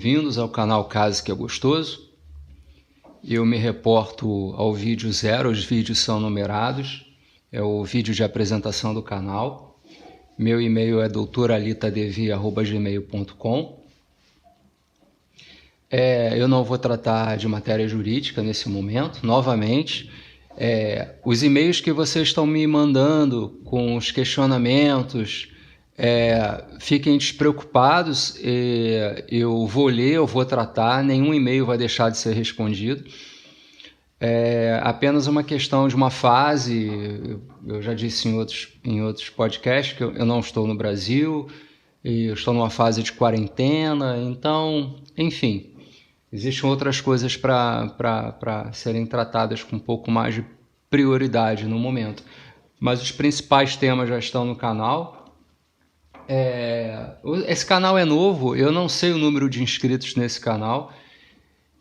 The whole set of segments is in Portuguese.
bem-vindos ao canal Case que é Gostoso. Eu me reporto ao vídeo 0, os vídeos são numerados, é o vídeo de apresentação do canal. Meu e-mail é doutoralitadevi@gmail.com. Eu não vou tratar de matéria jurídica nesse momento, novamente. Os e-mails que vocês estão me mandando com os questionamentos, fiquem despreocupados, eu vou ler, eu vou tratar, nenhum e-mail vai deixar de ser respondido. É apenas uma questão de uma fase. Eu já disse em outros podcasts que eu não estou no Brasil, e eu estou numa fase de quarentena, então, enfim, existem outras coisas para serem tratadas com um pouco mais de prioridade no momento. Mas os principais temas já estão no canal. Esse canal é novo, eu não sei o número de inscritos nesse canal.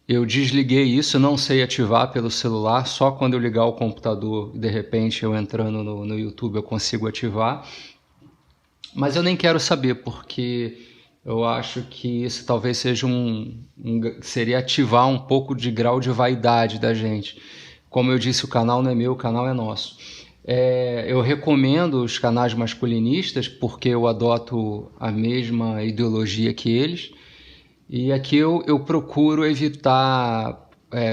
Eu desliguei isso, não sei ativar pelo celular, só quando eu ligar o computador, de repente eu entrando no YouTube eu consigo ativar. Mas eu nem quero saber, porque eu acho que isso talvez seja seria ativar um pouco de grau de vaidade da gente. Como eu disse, o canal não é meu, o canal é nosso. Eu recomendo os canais masculinistas porque eu adoto a mesma ideologia que eles. E aqui eu procuro evitar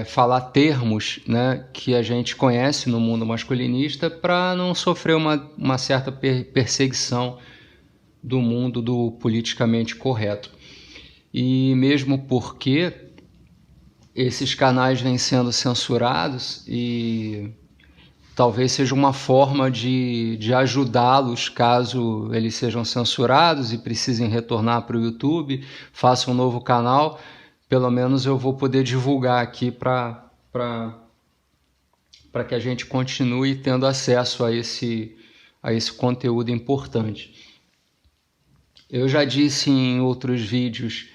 falar termos, né, que a gente conhece no mundo masculinista para não sofrer uma certa perseguição do mundo do politicamente correto. E mesmo porque esses canais vêm sendo censurados e talvez seja uma forma de ajudá-los caso eles sejam censurados e precisem retornar para o YouTube, façam um novo canal. Pelo menos eu vou poder divulgar aqui para que a gente continue tendo acesso a esse conteúdo importante. Eu já disse em outros vídeos...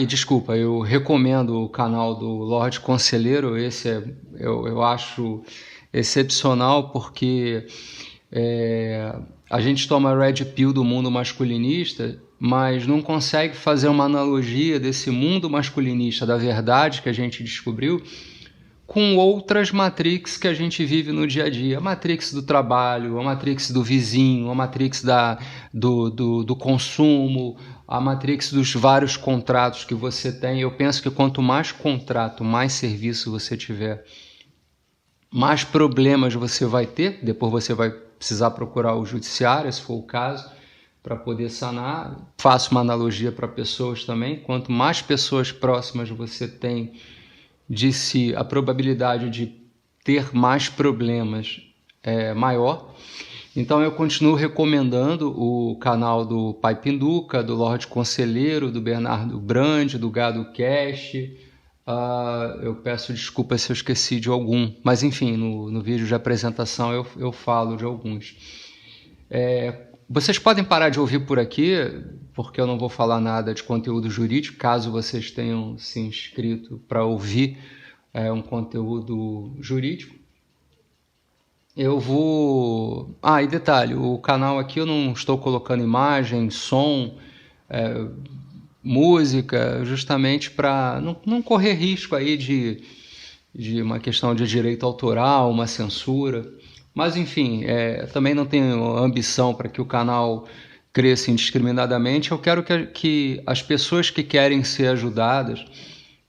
desculpa, eu recomendo o canal do Lorde Conselheiro. Esse eu acho excepcional porque a gente toma Red Pill do mundo masculinista, mas não consegue fazer uma analogia desse mundo masculinista, da verdade que a gente descobriu, com outras Matrix que a gente vive no dia a dia. A Matrix do trabalho, a Matrix do vizinho, a Matrix do consumo, a Matrix dos vários contratos que você tem. Eu penso que quanto mais contrato, mais serviço você tiver, mais problemas você vai ter. Depois você vai precisar procurar o judiciário, se for o caso, para poder sanar. Faço uma analogia para pessoas também. Quanto mais pessoas próximas você tem de si, a probabilidade de ter mais problemas é maior. Então eu continuo recomendando o canal do Pai Pinduca, do Lorde Conselheiro, do Bernardo Brandi, do Gado Cash. Eu peço desculpas se eu esqueci de algum, mas enfim, no vídeo de apresentação eu falo de alguns. Vocês podem parar de ouvir por aqui, porque eu não vou falar nada de conteúdo jurídico, caso vocês tenham se inscrito para ouvir um conteúdo jurídico. Eu vou... e detalhe, o canal aqui eu não estou colocando imagem, som, música, justamente para não correr risco aí de uma questão de direito autoral, uma censura. Mas enfim, também não tenho ambição para que o canal cresça indiscriminadamente. Eu quero que as pessoas que querem ser ajudadas,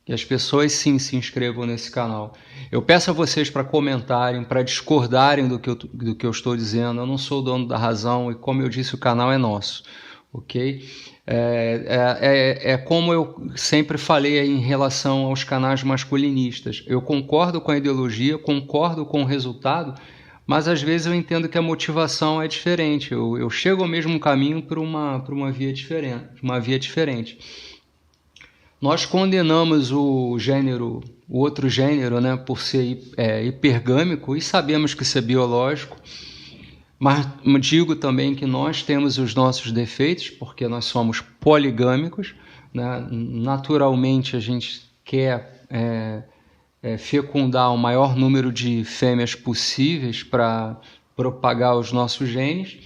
que as pessoas sim se inscrevam nesse canal. Eu peço a vocês para comentarem, para discordarem do que eu estou dizendo. Eu não sou o dono da razão e, como eu disse, o canal é nosso, ok? Como eu sempre falei em relação aos canais masculinistas. Eu concordo com a ideologia, concordo com o resultado, mas às vezes eu entendo que a motivação é diferente. Eu chego ao mesmo caminho por uma via diferente. Nós condenamos o outro gênero, né, por ser hipergâmico, e sabemos que isso é biológico, mas digo também que nós temos os nossos defeitos, porque nós somos poligâmicos, né? Naturalmente a gente quer fecundar o maior número de fêmeas possíveis para propagar os nossos genes,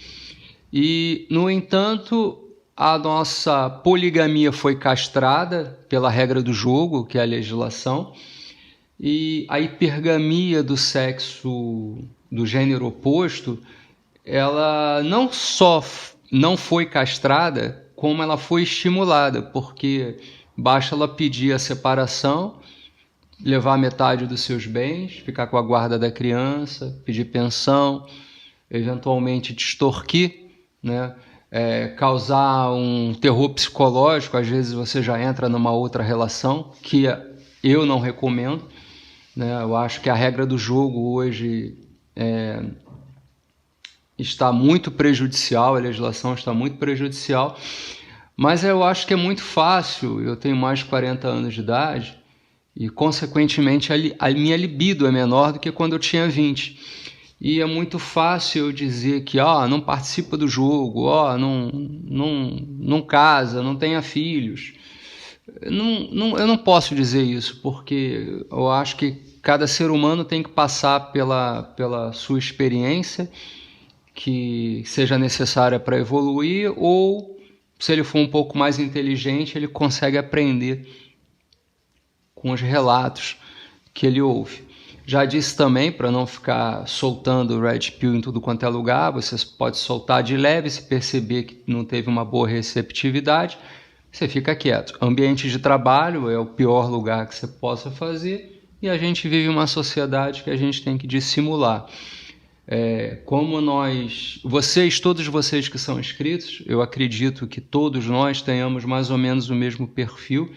e, no entanto, a nossa poligamia foi castrada pela regra do jogo, que é a legislação, e a hipergamia do sexo do gênero oposto, ela não só não foi castrada, como ela foi estimulada, porque basta ela pedir a separação, levar metade dos seus bens, ficar com a guarda da criança, pedir pensão, eventualmente te extorquir, né? Causar um terror psicológico. Às vezes você já entra numa outra relação, que eu não recomendo, né? Eu acho que a regra do jogo hoje está muito prejudicial, a legislação está muito prejudicial, mas eu acho que é muito fácil. Eu tenho mais de 40 anos de idade e, consequentemente, a minha libido é menor do que quando eu tinha 20. E é muito fácil eu dizer que não participa do jogo, não casa, não tenha filhos. Eu não posso dizer isso, porque eu acho que cada ser humano tem que passar pela sua experiência, que seja necessária para evoluir, ou, se ele for um pouco mais inteligente, ele consegue aprender com os relatos que ele ouve. Já disse também, para não ficar soltando Red Pill em tudo quanto é lugar, você pode soltar de leve. Se perceber que não teve uma boa receptividade, você fica quieto. Ambiente de trabalho é o pior lugar que você possa fazer, e a gente vive uma sociedade que a gente tem que dissimular. Como todos vocês que são inscritos, eu acredito que todos nós tenhamos mais ou menos o mesmo perfil,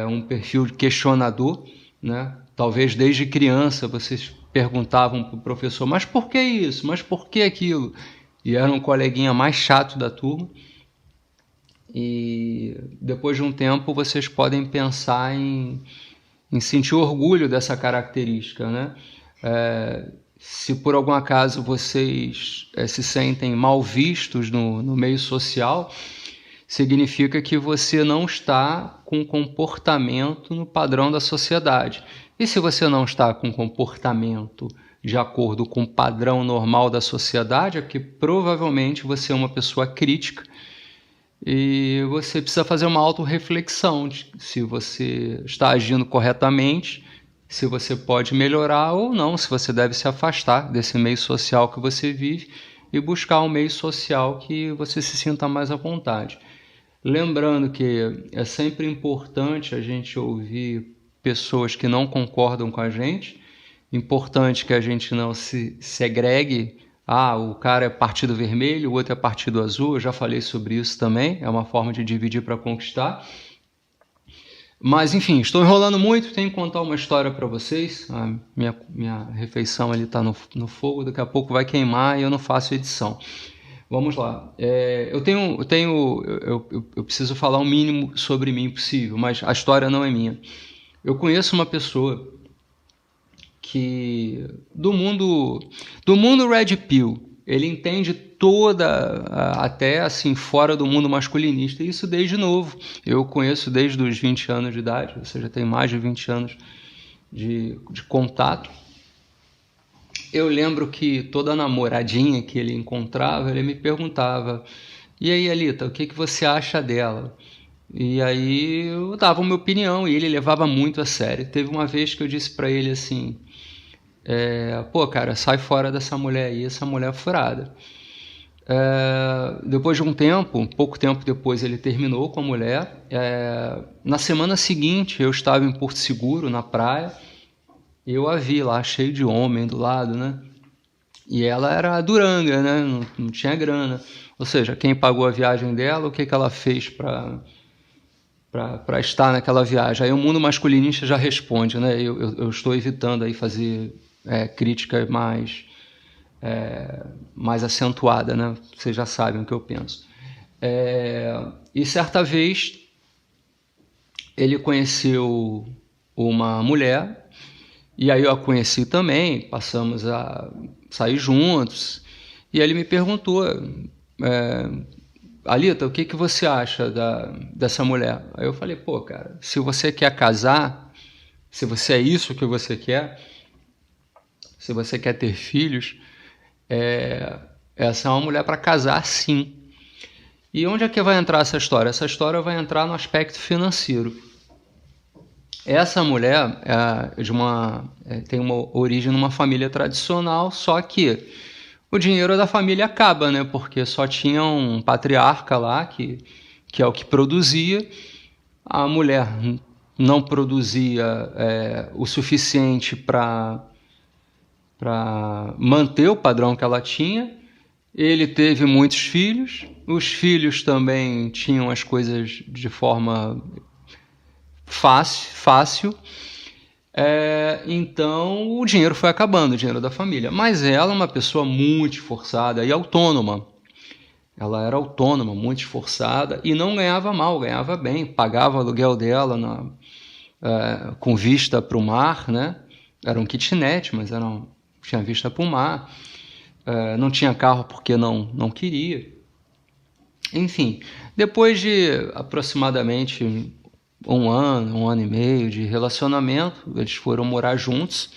um perfil questionador, né? Talvez desde criança vocês perguntavam para o professor: mas por que isso? Mas por que aquilo? E era um coleguinha mais chato da turma. E depois de um tempo vocês podem pensar em sentir orgulho dessa característica, né? Se por algum acaso vocês se sentem mal vistos no meio social, significa que você não está com comportamento no padrão da sociedade. E se você não está com comportamento de acordo com o padrão normal da sociedade, é porque provavelmente você é uma pessoa crítica e você precisa fazer uma autorreflexão de se você está agindo corretamente, se você pode melhorar ou não, se você deve se afastar desse meio social que você vive e buscar um meio social que você se sinta mais à vontade. Lembrando que é sempre importante a gente ouvir pessoas que não concordam com a gente. Importante que a gente não se segregue. O cara é partido vermelho, o outro é partido azul. Eu já falei sobre isso também. É uma forma de dividir para conquistar. Mas, enfim, estou enrolando muito. Tenho que contar uma história para vocês. A minha refeição ali está no fogo. Daqui a pouco vai queimar e eu não faço edição. Vamos lá. Eu preciso falar o mínimo sobre mim possível, mas a história não é minha. Eu conheço uma pessoa que do mundo Red Pill, ele entende até assim, fora do mundo masculinista, e isso desde novo. Eu conheço desde os 20 anos de idade, ou seja, tem mais de 20 anos de contato. Eu lembro que toda namoradinha que ele encontrava, ele me perguntava: e aí, Alita, o que você acha dela? E aí eu dava uma opinião e ele levava muito a sério. Teve uma vez que eu disse pra ele assim: pô, cara, sai fora dessa mulher aí, essa mulher é furada. Depois de um tempo, pouco tempo depois, ele terminou com a mulher. Na semana seguinte, eu estava em Porto Seguro, na praia, e eu a vi lá, cheio de homem do lado, né? E ela era duranga, né? Não tinha grana. Ou seja, quem pagou a viagem dela, o que ela fez para estar naquela viagem? Aí o mundo masculinista já responde, né? Eu estou evitando aí fazer crítica mais acentuada, né? Vocês já sabem o que eu penso. E certa vez ele conheceu uma mulher, e aí eu a conheci também, passamos a sair juntos, e ele me perguntou: Alita, o que você acha dessa mulher? Aí eu falei: pô, cara, se você quer casar, se você é isso que você quer, se você quer ter filhos, essa é uma mulher para casar, sim. E onde é que vai entrar essa história? Essa história vai entrar no aspecto financeiro. Essa mulher tem uma origem numa família tradicional, só que o dinheiro da família acaba, né? Porque só tinha um patriarca lá, que é o que produzia. A mulher não produzia o suficiente para manter o padrão que ela tinha. Ele teve muitos filhos. Os filhos também tinham as coisas de forma fácil. Então o dinheiro foi acabando, o dinheiro da família. Mas ela é uma pessoa muito esforçada e autônoma. Ela era autônoma, muito esforçada e não ganhava mal, ganhava bem. Pagava o aluguel dela com vista para o mar, né? Era um kitnet, mas tinha vista para o mar. Não tinha carro porque não queria. Enfim, depois de aproximadamente um ano e meio de relacionamento, eles foram morar juntos.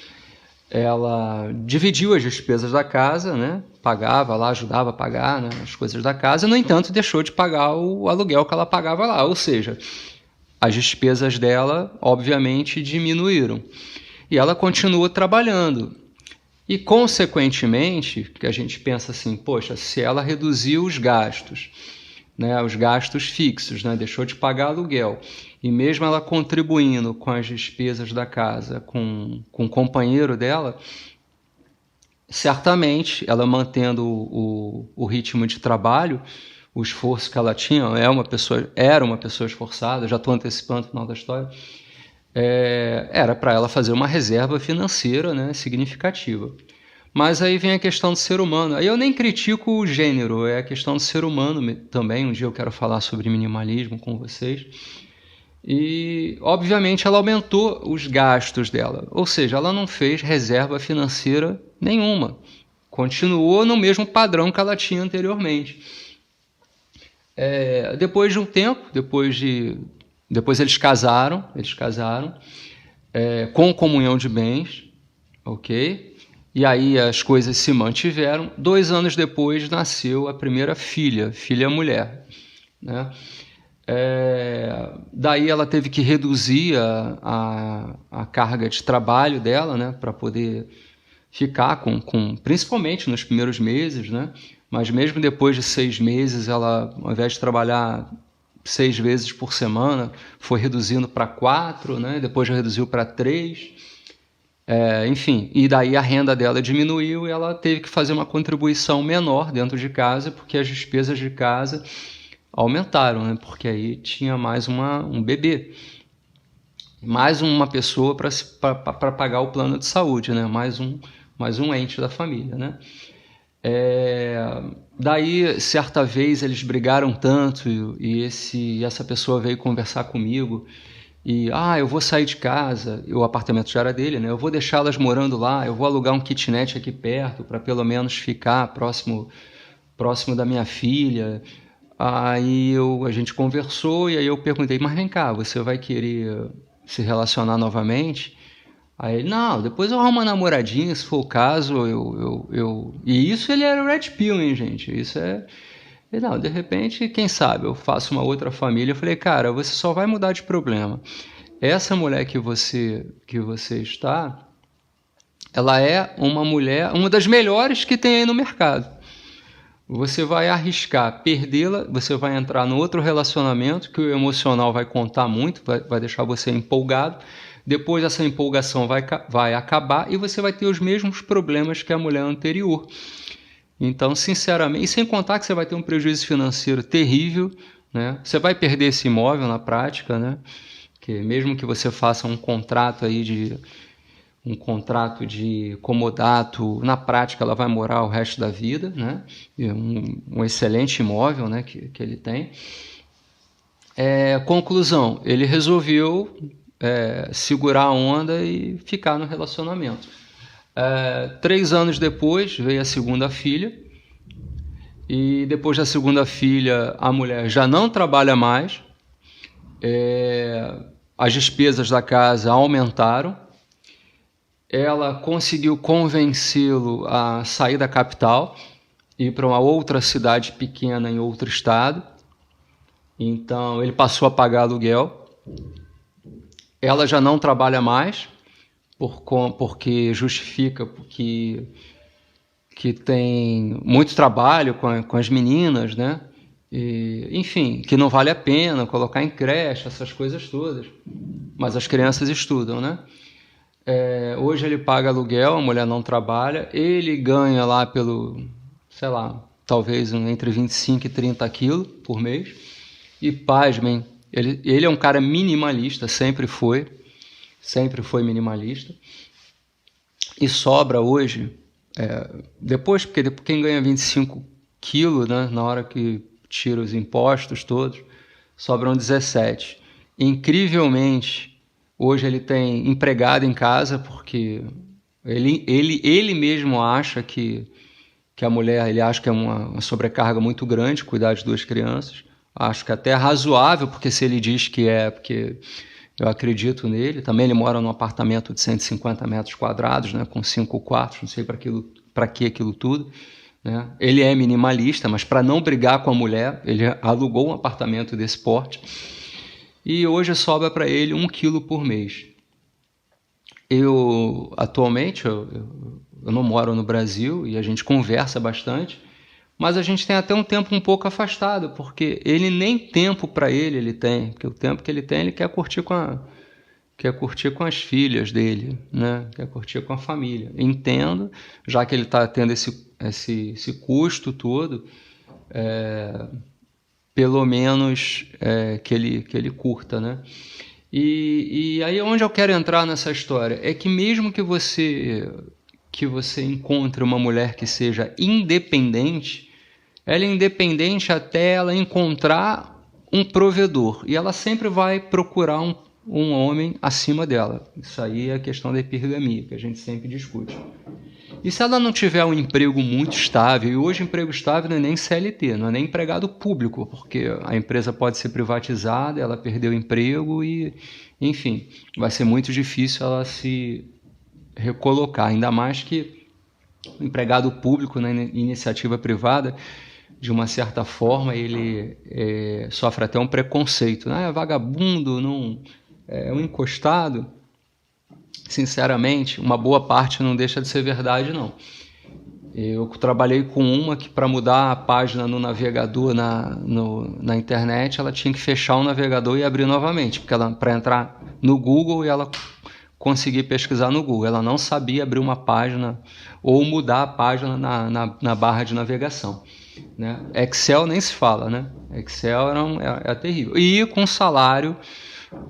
Ela dividiu as despesas da casa, né? Pagava lá, ajudava a pagar, né, as coisas da casa. No entanto, deixou de pagar o aluguel que ela pagava lá. Ou seja, as despesas dela, obviamente, diminuíram. E ela continuou trabalhando. E, consequentemente, que a gente pensa assim, poxa, se ela reduziu os gastos, né, os gastos fixos, né, deixou de pagar aluguel, e mesmo ela contribuindo com as despesas da casa com o companheiro dela, certamente ela mantendo o ritmo de trabalho, o esforço que ela tinha, era uma pessoa esforçada, já estou antecipando o final da história, era para ela fazer uma reserva financeira, né, significativa. Mas aí vem a questão do ser humano. Aí eu nem critico o gênero, é a questão do ser humano também. Um dia eu quero falar sobre minimalismo com vocês. E, obviamente, ela aumentou os gastos dela. Ou seja, ela não fez reserva financeira nenhuma. Continuou no mesmo padrão que ela tinha anteriormente. Depois de um tempo, depois eles casaram com comunhão de bens, ok? E aí as coisas se mantiveram. 2 anos depois nasceu a primeira filha mulher, né? Daí ela teve que reduzir a carga de trabalho dela, né, para poder ficar principalmente nos primeiros meses, né? Mas mesmo depois de 6 meses, ela, ao invés de trabalhar 6 vezes por semana, foi reduzindo para 4, né? Depois já reduziu para 3. Enfim, e daí a renda dela diminuiu e ela teve que fazer uma contribuição menor dentro de casa, porque as despesas de casa aumentaram, né? Porque aí tinha mais um bebê, mais uma pessoa para pagar o plano de saúde, né? Mais um ente da família, né? Daí, certa vez, eles brigaram tanto e essa pessoa veio conversar comigo e, eu vou sair de casa, o apartamento já era dele, né? Eu vou deixá-las morando lá, eu vou alugar um kitnet aqui perto para pelo menos ficar próximo da minha filha. Aí a gente conversou e aí eu perguntei, mas vem cá, você vai querer se relacionar novamente? Aí ele, não, depois eu arrumo uma namoradinha, se for o caso, E isso ele era Red Pill, hein, gente? Isso não, de repente, quem sabe, eu faço uma outra família. Eu falei, cara, você só vai mudar de problema. Essa mulher que você está, ela é uma mulher, uma das melhores que tem aí no mercado. Você vai arriscar perdê-la, você vai entrar no outro relacionamento que o emocional vai contar muito, vai deixar você empolgado. Depois essa empolgação vai acabar e você vai ter os mesmos problemas que a mulher anterior. Então, sinceramente, e sem contar que você vai ter um prejuízo financeiro terrível, né? Você vai perder esse imóvel na prática, né? Que mesmo que você faça um contrato de comodato, na prática ela vai morar o resto da vida, né? Um excelente imóvel, né, que ele tem. Conclusão, ele resolveu segurar a onda e ficar no relacionamento. 3 anos depois veio a segunda filha, e depois da segunda filha a mulher já não trabalha mais, as despesas da casa aumentaram, ela conseguiu convencê-lo a sair da capital e ir para uma outra cidade pequena em outro estado, Então ele passou a pagar aluguel. Ela já não trabalha mais, porque justifica que tem muito trabalho com as meninas, né? E, enfim, que não vale a pena colocar em creche, essas coisas todas. Mas as crianças estudam, né? Hoje ele paga aluguel, a mulher não trabalha, ele ganha lá sei lá, talvez entre 25 e 30 quilos por mês. E pasmem, ele é um cara minimalista, sempre foi minimalista. E sobra hoje, porque quem ganha 25 quilos, né, na hora que tira os impostos todos, sobram 17. Incrivelmente, hoje ele tem empregado em casa, porque ele mesmo acha que a mulher, ele acha que é uma sobrecarga muito grande cuidar de 2 crianças. Acho que até é razoável, porque se ele diz que porque eu acredito nele. Também ele mora num apartamento de 150 metros quadrados, né, com 5 quartos, não sei para que aquilo tudo. Né? Ele é minimalista, mas para não brigar com a mulher, ele alugou um apartamento desse porte. E hoje sobra para ele 1 quilo por mês. Atualmente, eu não moro no Brasil e a gente conversa bastante, mas a gente tem até um tempo um pouco afastado, porque ele nem tempo para ele tem, porque o tempo que ele tem, ele quer curtir com as filhas dele, né? Quer curtir com a família. Entendo, já que ele está tendo esse custo todo, pelo menos que ele curta, né? E aí onde eu quero entrar nessa história é que mesmo que você encontre uma mulher que seja independente, ela é independente até ela encontrar um provedor. E ela sempre vai procurar um homem acima dela. Isso aí é a questão da hipergamia, que a gente sempre discute. E se ela não tiver um emprego muito estável, e hoje emprego estável não é nem CLT, não é nem empregado público, porque a empresa pode ser privatizada, ela perdeu o emprego e, enfim, vai ser muito difícil ela se recolocar. Ainda mais que o empregado público na iniciativa privada, de uma certa forma, ele sofre até um preconceito. É vagabundo, não é um encostado. Sinceramente, uma boa parte não deixa de ser verdade, não. Eu trabalhei com uma que, para mudar a página no navegador na internet, ela tinha que fechar o navegador e abrir novamente, porque para entrar no Google e ela conseguir pesquisar no Google, ela não sabia abrir uma página ou mudar a página na barra de navegação. Né? Excel nem se fala, né? Excel é terrível. E com salário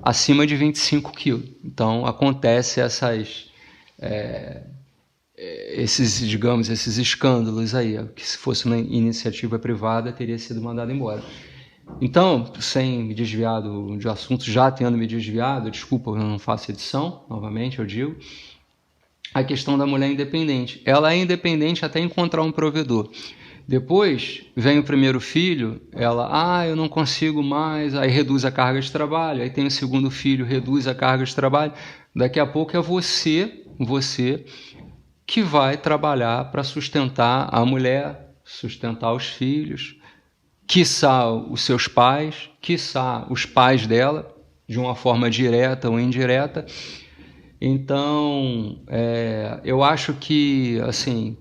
acima de 25 quilos. Então, acontece esses escândalos aí, que se fosse uma iniciativa privada, teria sido mandado embora. Então, sem me desviar de assunto, já tendo me desviado, desculpa, eu não faço edição, novamente eu digo, a questão da mulher independente. Ela é independente até encontrar um provedor. Depois vem o primeiro filho, ela, eu não consigo mais, aí reduz a carga de trabalho, aí tem o segundo filho, reduz a carga de trabalho. Daqui a pouco é você que vai trabalhar para sustentar a mulher, sustentar os filhos, quiçá os seus pais, quiçá os pais dela, de uma forma direta ou indireta. Então, eu acho que, assim,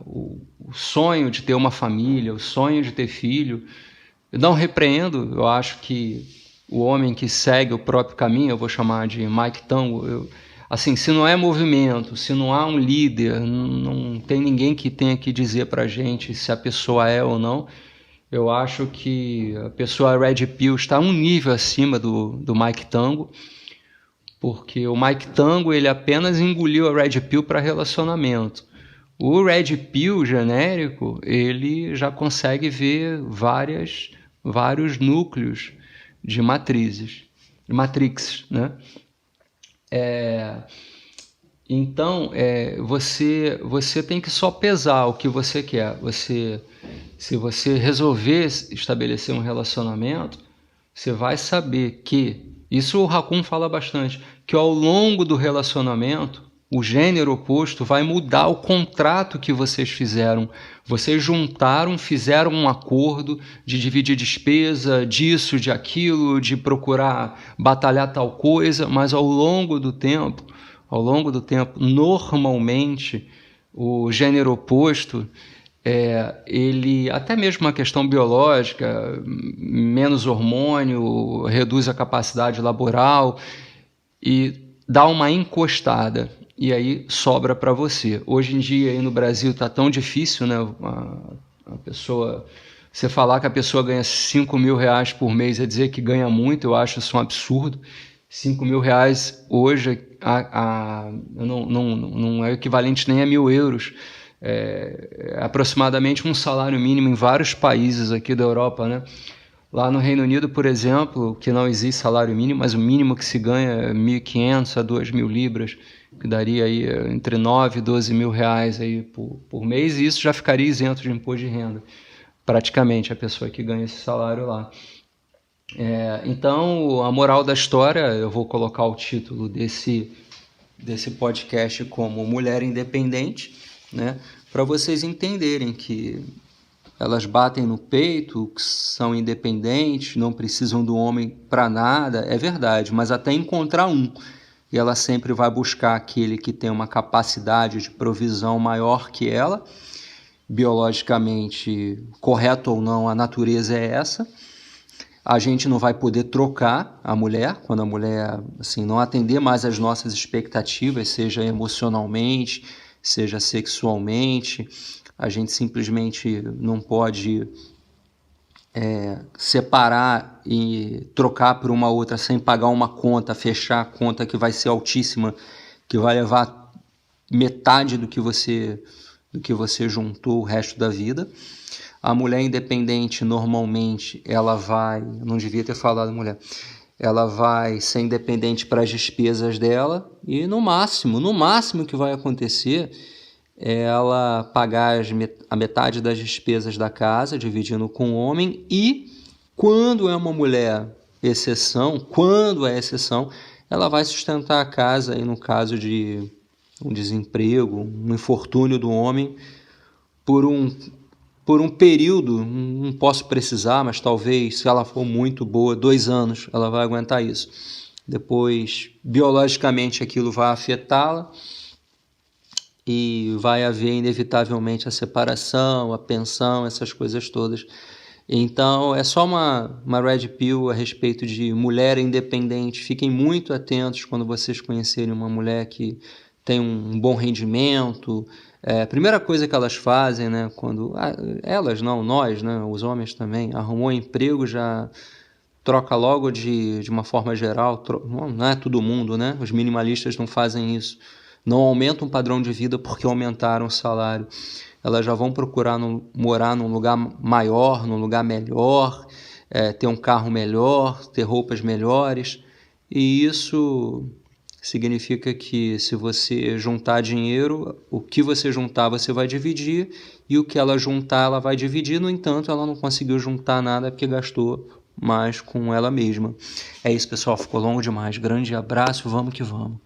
o sonho de ter uma família, o sonho de ter filho, eu não repreendo. Eu acho que o homem que segue o próprio caminho, eu vou chamar de Mike Tango, assim, se não é movimento, se não há um líder, não tem ninguém que tenha que dizer pra gente se a pessoa é ou não. Eu acho que a pessoa Red Pill está um nível acima do Mike Tango, porque o Mike Tango ele apenas engoliu a Red Pill para relacionamento. O Red Pill genérico, ele já consegue ver vários núcleos de Matrix, né? Então, você tem que só pesar o que você quer. Se você resolver estabelecer um relacionamento, você vai saber que, isso o Raccoon fala bastante, que ao longo do relacionamento, o gênero oposto vai mudar o contrato que vocês fizeram. Vocês juntaram, fizeram um acordo de dividir despesa, disso, de aquilo, de procurar batalhar tal coisa, mas ao longo do tempo, normalmente, o gênero oposto, ele, até mesmo uma questão biológica, menos hormônio, reduz a capacidade laboral e dá uma encostada. E aí sobra para você. Hoje em dia aí no Brasil está tão difícil, né? A pessoa, você falar que a pessoa ganha R$5.000 por mês é dizer que ganha muito, eu acho isso um absurdo. R$5.000 hoje não é equivalente nem a €1.000. É aproximadamente um salário mínimo em vários países aqui da Europa, né? Lá no Reino Unido, por exemplo, que não existe salário mínimo, mas o mínimo que se ganha é 1.500 a 2.000 libras, que daria aí entre 9 e 12 mil reais aí por mês, e isso já ficaria isento de imposto de renda, praticamente, a pessoa que ganha esse salário lá. Então, a moral da história, eu vou colocar o título desse podcast como Mulher Independente, né, para vocês entenderem que elas batem no peito, que são independentes, não precisam do homem para nada, é verdade, mas até encontrar um. E ela sempre vai buscar aquele que tem uma capacidade de provisão maior que ela. Biologicamente, correto ou não, a natureza é essa. A gente não vai poder trocar a mulher, quando a mulher assim, não atender mais às nossas expectativas, seja emocionalmente, seja sexualmente. A gente simplesmente não pode separar e trocar por uma outra sem pagar uma conta, fechar a conta que vai ser altíssima, que vai levar metade do que você juntou o resto da vida. A mulher independente, normalmente, ela vai... Não devia ter falado mulher. Ela vai ser independente para as despesas dela e, no máximo que vai acontecer é ela pagar a metade das despesas da casa, dividindo com o homem, e quando é uma mulher exceção, ela vai sustentar a casa, aí no caso de um desemprego, um infortúnio do homem, por um período, não posso precisar, mas talvez, se ela for muito boa, 2 anos, ela vai aguentar isso. Depois, biologicamente, aquilo vai afetá-la, e vai haver inevitavelmente a separação, a pensão, essas coisas todas. Então, é só uma red pill a respeito de mulher independente. Fiquem muito atentos quando vocês conhecerem uma mulher que tem um bom rendimento. A primeira coisa que elas fazem, né, nós, né, os homens também, arrumou um emprego, já troca logo de uma forma geral. Não é todo mundo, né? Os minimalistas não fazem isso. Não aumentam o padrão de vida porque aumentaram o salário. Elas já vão procurar morar num lugar maior, num lugar melhor, ter um carro melhor, ter roupas melhores. E isso significa que se você juntar dinheiro, o que você juntar você vai dividir, e o que ela juntar ela vai dividir. No entanto, ela não conseguiu juntar nada porque gastou mais com ela mesma. É isso, pessoal. Ficou longo demais. Grande abraço. Vamos que vamos.